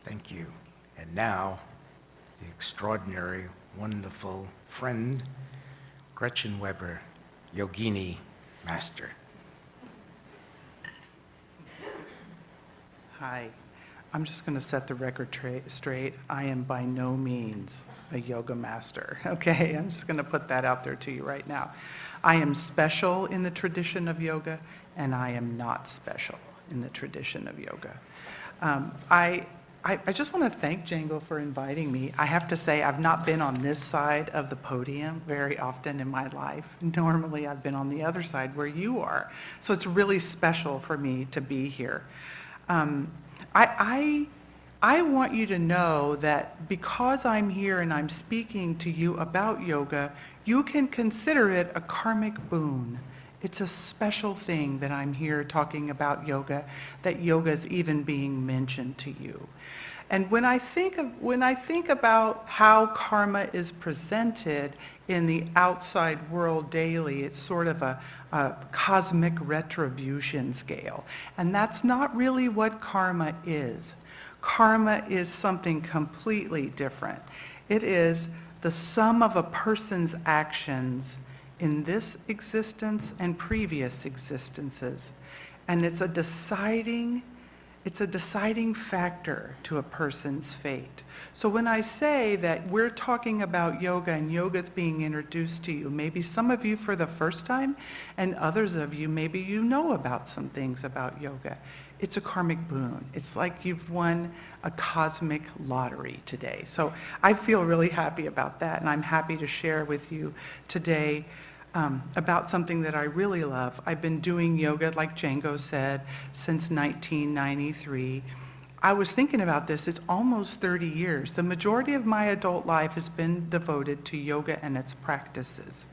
Thank you. And now, the extraordinary, wonderful friend, Gretchen Weber, Yogini Master. Hi. I'm just going to set the record straight. I am by no means a yoga master, okay? I'm just going to put that out there to you right now. I am special in the tradition of yoga, and I am not special in the tradition of yoga. I just want to thank Django for inviting me. I have to say, I've not been on this side of the podium very often in my life. Normally, I've been on the other side where you are. So it's really special for me to be here. I want you to know that because I'm here and I'm speaking to you about yoga, you can consider it a karmic boon. It's a special thing that I'm here talking about yoga, that yoga is even being mentioned to you. And when I think about how karma is presented in the outside world daily, it's sort of a cosmic retribution scale. And that's not really what karma is. Karma is something completely different. It is the sum of a person's actions in this existence and previous existences. And it's a deciding factor to a person's fate. So when I say that we're talking about yoga and yoga's being introduced to you, maybe some of you for the first time, and others of you, maybe you know about some things about yoga. It's a karmic boon. It's like you've won a cosmic lottery today. So I feel really happy about that, and I'm happy to share with you today about something that I really love. I've been doing yoga, like Django said, since 1993. I was thinking about this, it's almost 30 years. The majority of my adult life has been devoted to yoga and its practices.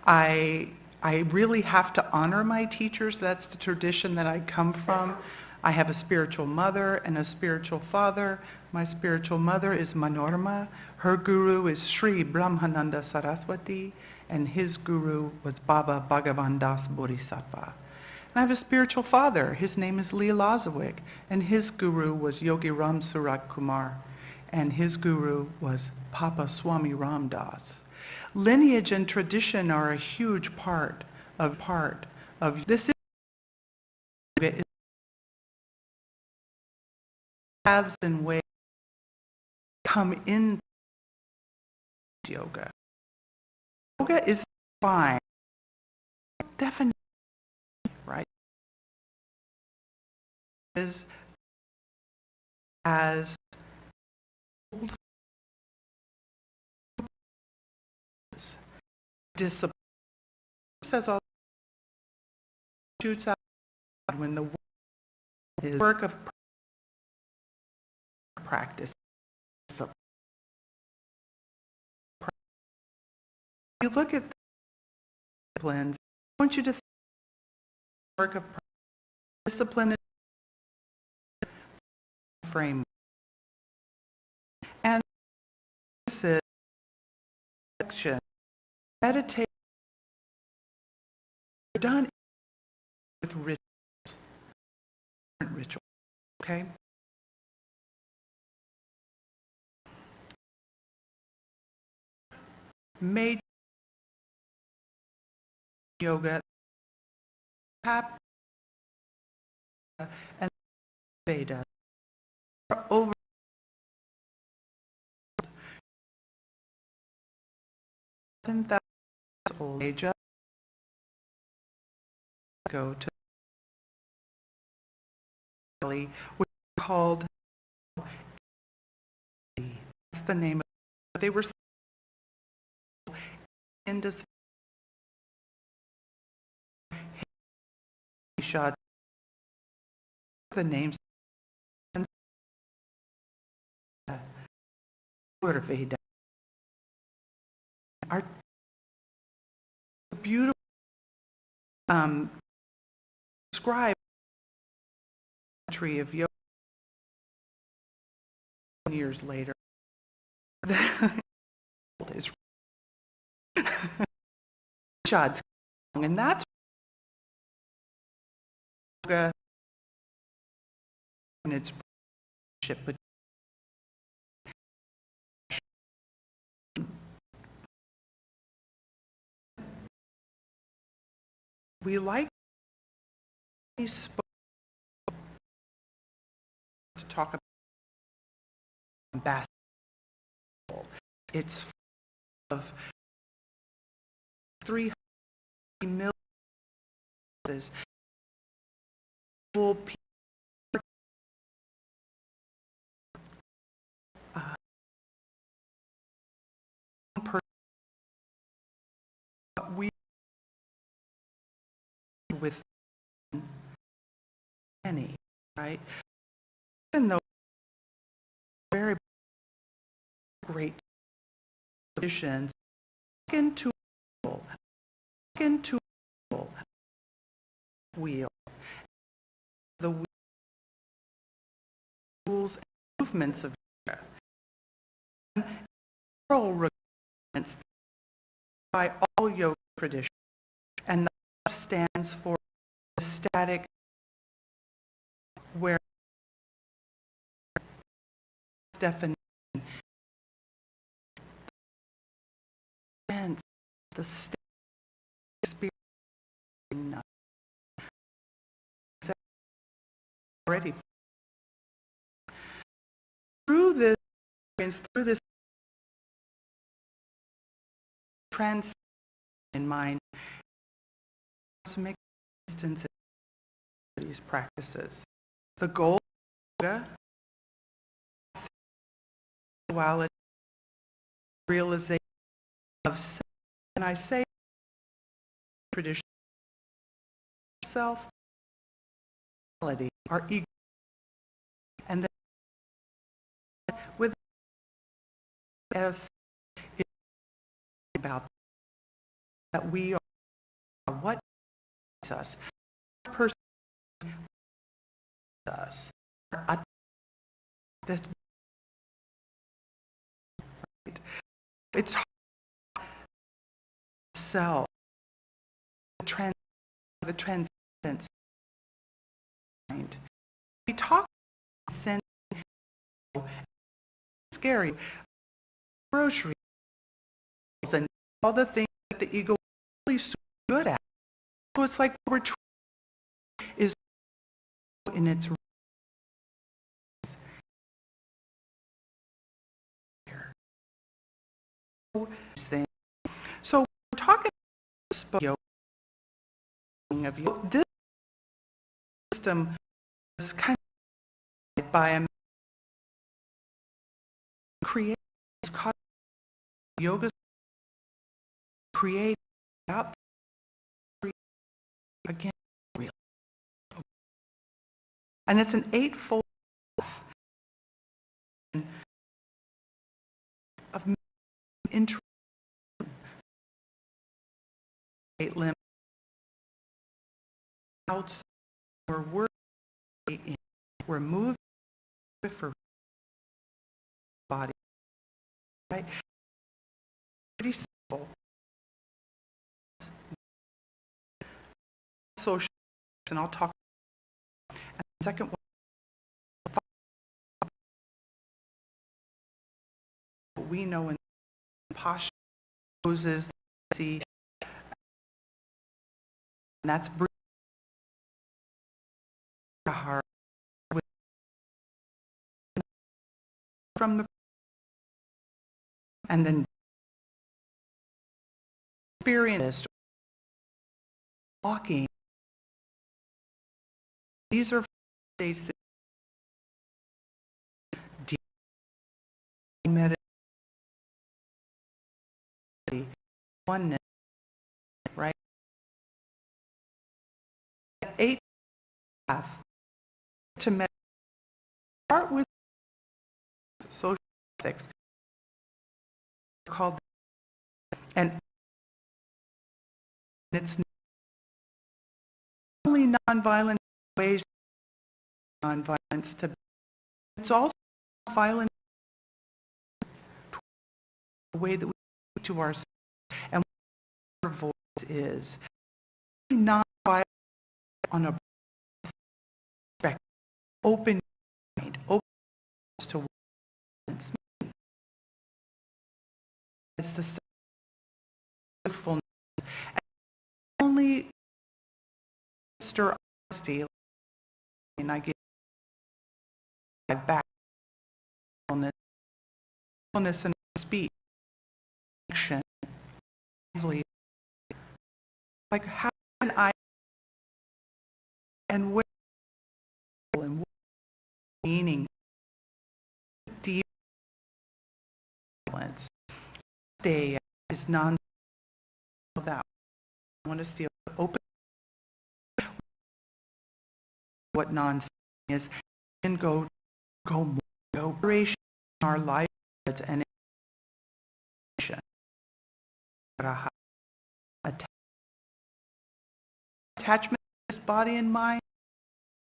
I really have to honor my teachers. That's the tradition that I come from. I have a spiritual mother and a spiritual father. My spiritual mother is Manorma. Her guru is Sri Brahmananda Saraswati, and his guru was Baba Bhagavan Das Bodhisattva. And I have a spiritual father. His name is Lee Lozowick, and his guru was Yogi Ram Surat Kumar, and his guru was Papa Swami Ram Das. Lineage and tradition are a huge part of this. Paths and ways come in yoga. Yoga is fine, definitely, right? Is as discipline says all shoots out when the work is work of practice. You look at the disciplines, I want you to think of work of discipline frame. And this is action. Meditate done with rituals, okay? Made yoga and Veda are over 7,000 years old. They just go to Valley, which is called that's the name of it. They were Indus the names Veda are beautiful. Describe the tree of yoga years later. Is Chad's, and that's yoga in its but we like to talk about basketball. It's of 300 million full people. We with many, right? Even though very great traditions, into wheel, the rules and movements of yoga, and moral requirements by all yoga traditions, and that stands for the static where definition and the state experience already through this experience, through this trans in mind to make instances of these practices. The goal of yoga, duality, realization of self, and I say tradition, self, our ego, and then with as it's about that we are what makes us, our person us, that's right. It's hard to sell the transcendence mind. We talk about scary groceries and all the things that the ego is really so good at. So it's like we're trying is in its thing. So we're talking about yoga of yoga. This system was kind of by a create yoga create out again real, and it's an eightfold of interest. Eight limbs outside, we're working, we're moving for body, right? Pretty simple. Social, and I'll talk. And the second one, we know in posture poses, see, and that's breathing heart from the, and then experienced walking. These are states that deep meditation, oneness, right? 8 path to meditate. Start with social ethics, called, and it's not only nonviolent ways, nonviolence to, it's also violent the way that we do to ourselves, and what our voice is nonviolent on a open mind, open to what it's the truthfulness. And only stir honesty, and I give back fullness and speech, action, like how can I and where and what meaning deep violence stay is non that I want to stay open what non is and go more operation in our livelihoods and attachment to this body and mind,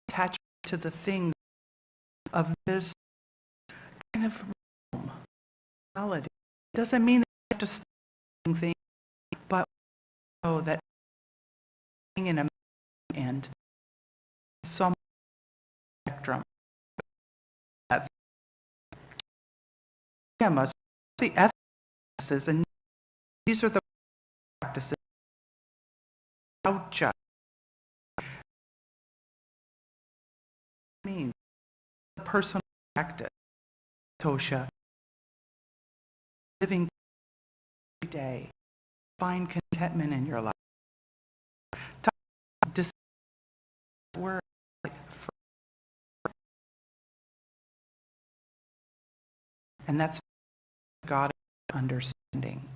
attachment to the things of this kind of reality. It doesn't mean that you have to stop things, but know that in a and some spectrum. That's the ethics, and these are the practices without just means the personal practice, Tosha, living every day, find contentment in your life. Word and that's God understanding.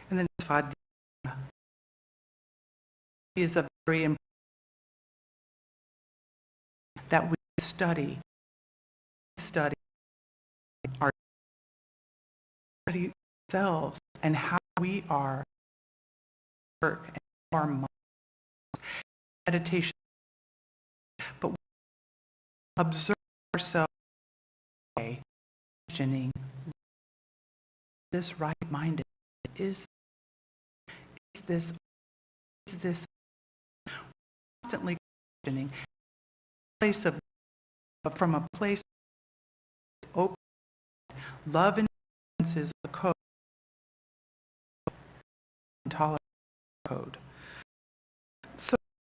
And then Svadhyaya is a very important that we study ourselves and how we are work and our mind. Meditation, but we observe ourselves questioning this right-minded is this constantly questioning place of from a place of open love and is a code intolerance code. So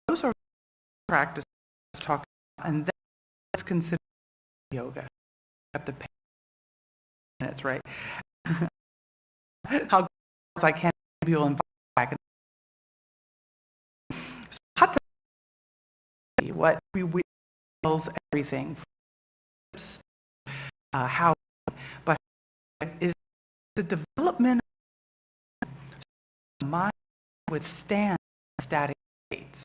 those are practices talking about, and that's considered yoga. At the minutes, right? How as I can, maybe we'll invite back. So what we wills everything. How, but is the development of the mind withstand static states.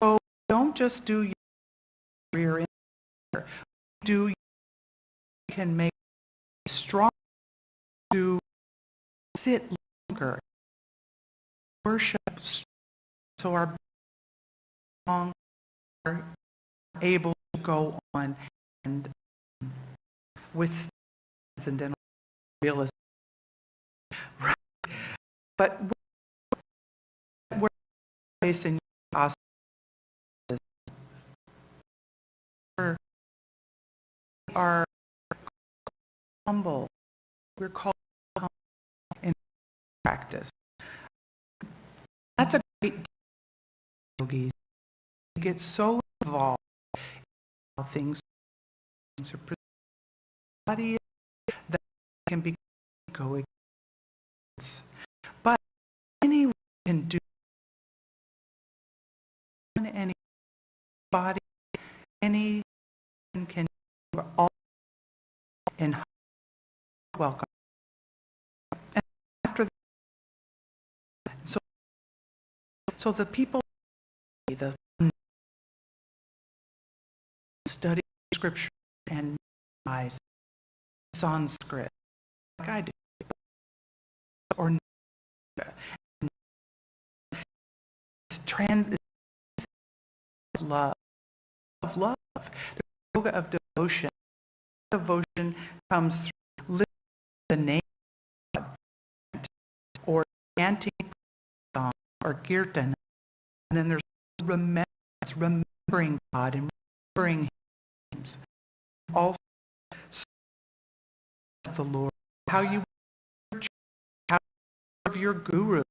So don't just do your career in there. Do you can make strong to sit longer, worship, so our strong are able to go on and with transcendental realism. Right. But we're facing us. We are humble. We're called humble in practice. That's a great deal, yogis. You get so involved in how things are presented that can be going. But anyone can do any body, anyone can do all in welcome. And after that, so the people, the study scripture and memorize Sanskrit, like I do, or trans love, the yoga of devotion. Devotion comes through the name of God, or chanting song, or kirtan, and then there's remembering God and remembering Him. Also, of the Lord, how you how of your guru,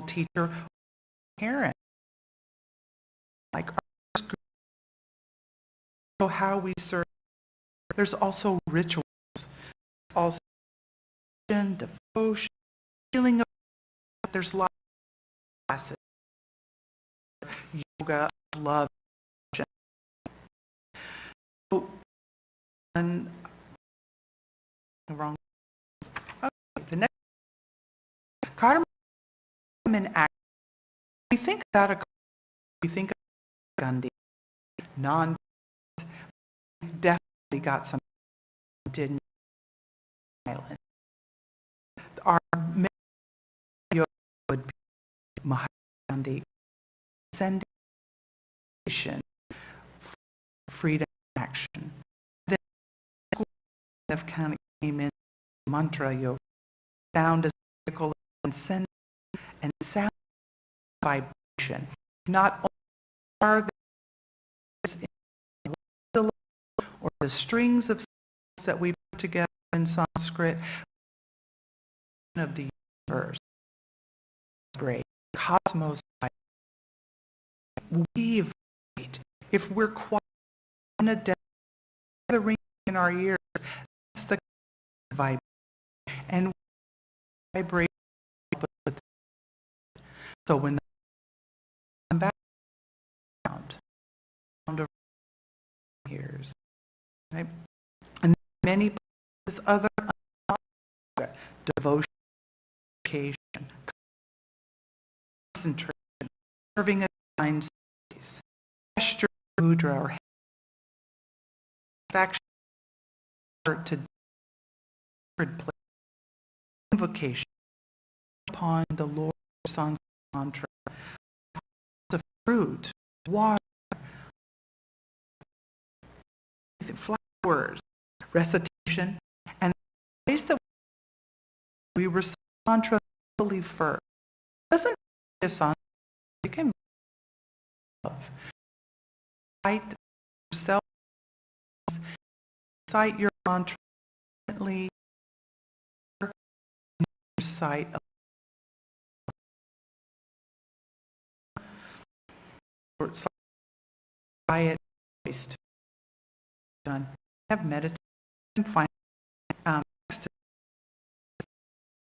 teacher, parent, like our guru, so how we serve. There's also rituals, also devotion, healing of. There's lots of classes, yoga, love, and the wrong. Okay, the next cardamom in action. We think about we think of Gandhi, non definitely got some didn't island. Our yoga would be Mahatma Gandhi, sending freedom action. Then of kind of came in mantra yoga, sound as physical and send and sound vibration. Not only are the or the strings of sounds that we put together in Sanskrit of the universe, great cosmos. We vibrate. If we're quiet in a dead, the ring in our ears, that's the vibration, and we vibrate with it. So when the back sound of ears, right? And many places other devotion, education, concentration, serving a divine space, gesture, mudra, or action to different place, invocation upon the Lord's Sanskrit mantra, the fruit, water, flowers, recitation, and the ways that we recite mantra first. Doesn't be a Sanskrit, it can be love. Recite yourself, recite your mantra, recite quiet, done. Have meditation. Finally,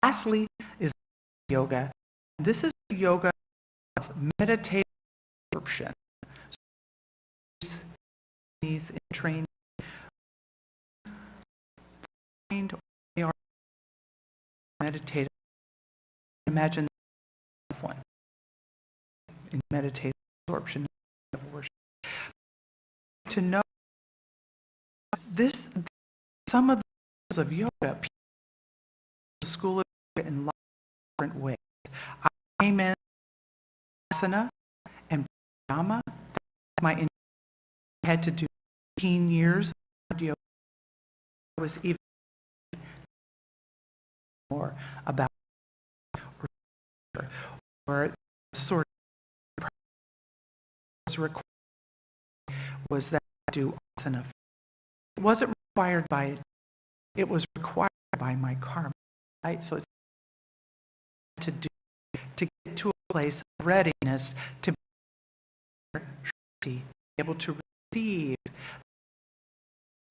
lastly is yoga. This is the yoga of meditative absorption. These in training, they are meditative. Imagine one in meditative absorption of worship. To know this, some of the schools of yoga, the school of yoga in different ways. I came in asana and pranayama. I had to do 15 years of yoga. I was even more about or sort of was required was that I do asana. It wasn't required by it. It was required by my karma. Right? So it's to get to a place of readiness to be able to receive,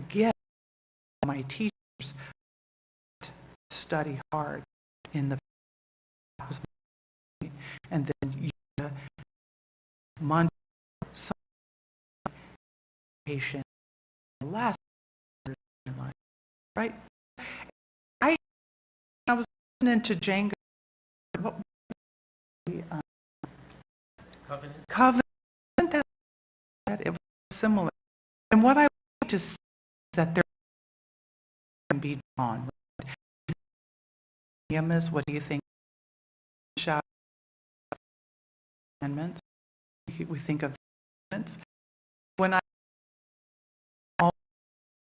get my teachers, study hard in the and then yoga, mantra, patient, last right? I was listening to Django. What, Covenant. Isn't that it was similar? And what I like to see is that there can be drawn. Right? What do you think? Shout amendments. We think of amendments. When I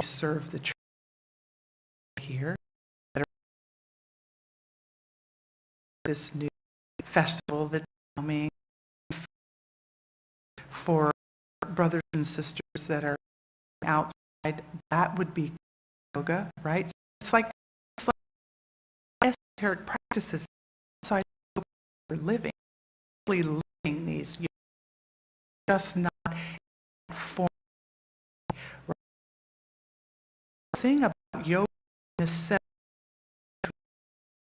serve the church here, this new festival that's coming for brothers and sisters that are outside, that would be yoga, right? It's like esoteric practices outside we're living, really living these, just not form. The thing about yoga is set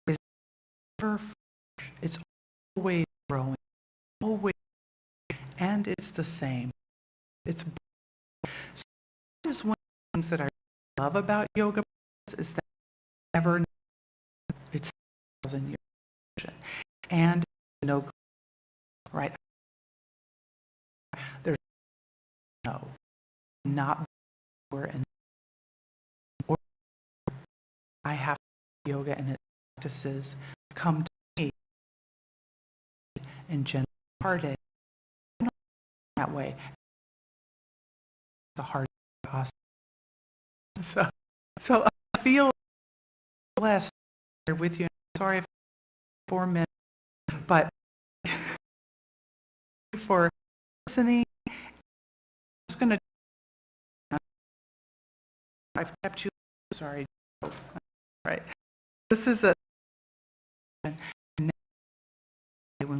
is never, it's always growing, always, and it's the same. It's so that is one of the things that I love about yoga is that never it's 1,000 years and no right. There's no not where and or I have yoga and its practices come to me in gentle hearted that way. The heart awesome. So I feel blessed here with you. I'm sorry if 4 minutes, but for listening. I'm just going to. I've kept you. Sorry. Right. This is a when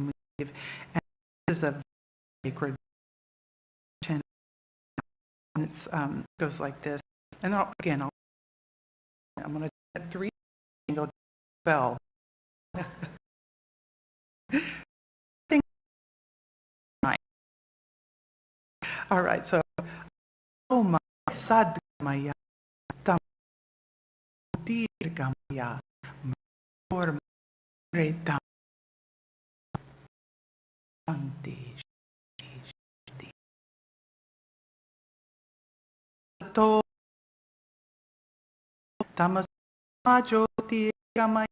we leave, and this is a sacred chant, and it's goes like this. And I'm going to at 3 and go bell. All right. So, oh my sadgamaya tam dirgamaya mor retam anti to tamas jyoti gamaya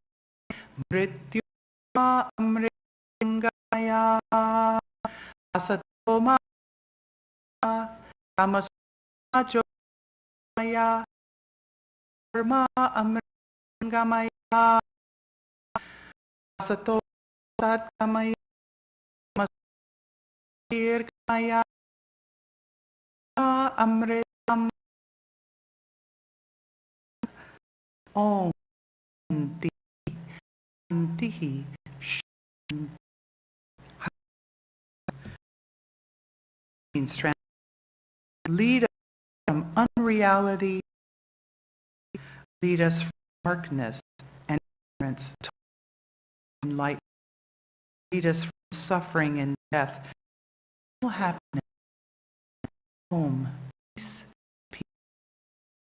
mrityu amringaya asatoma tamas jyoti Dharma amringamaya asato satgamaya masirgamaya amritam om ti tihi means lead us from unreality, lead us from darkness and ignorance to enlightenment, lead us from suffering and death to happiness. Om.